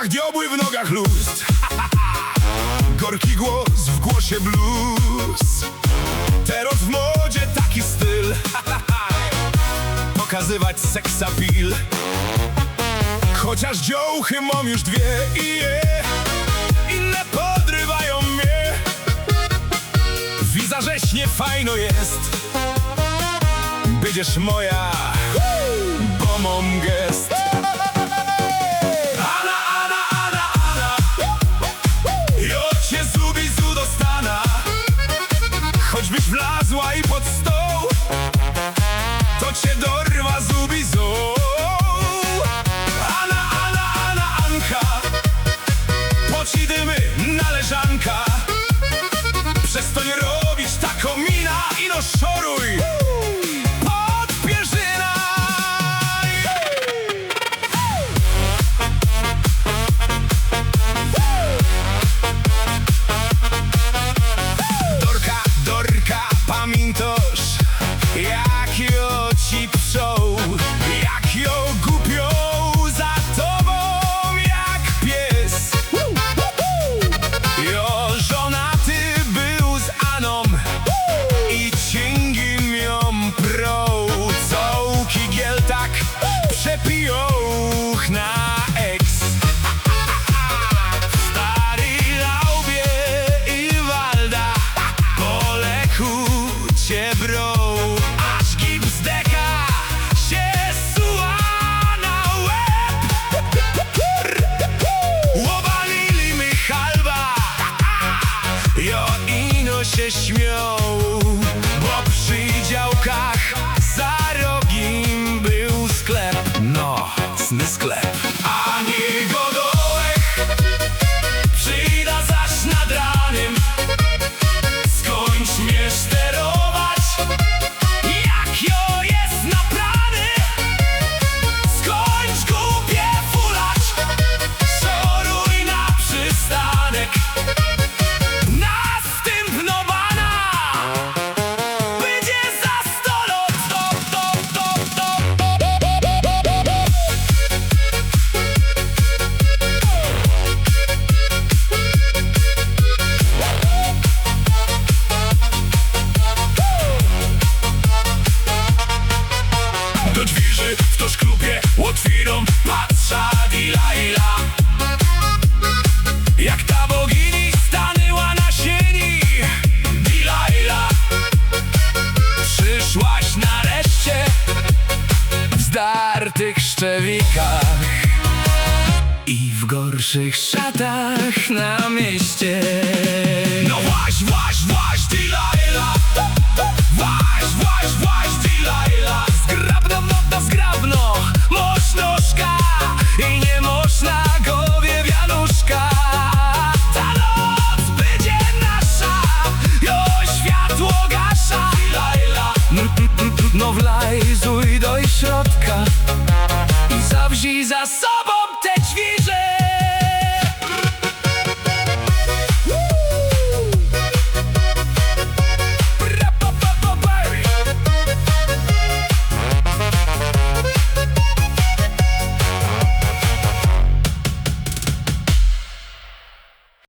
oczach diobły, w nogach lust. Gorki głos, w głosie blues. Teraz w modzie taki styl. Pokazywać seksapil. Chociaż dziołchy mam już dwie i inne podrywają mnie. Wizażeśnie fajno jest. Będziesz moja, bo mam gest. Ana, Ana, Ana, Ana, jo cię zubizu dostana. Choćbyś wlazła i pod stoł, to cię dorwa zubizu. Ana, Ana, Ana, Anka, poci dymy, należanka. Przez to nie robić taką mina i no szoruj. Pamiętasz, jak ją ci pszą, jak ją gubią za tobą jak pies. Jo żonaty był z Aną i cięgiem ją prą. Cołki giel tak przepiją na eks. Aż gips deka się suła na łeb. Łobalili mi halba, jo ino się śmiał, bo przy działkach za rogiem był sklep. No, cny sklep. A nie godołek przyjda zaś nad ranem. Skończ mnie sterować. Do drzwiży w to szklupie otwieram, patrza Delilah. Jak ta bogini stanęła na sieni. Delilah, przyszłaś nareszcie w zdartych szczelikach i w gorszych szatach na mieście. No właź, właź, właź.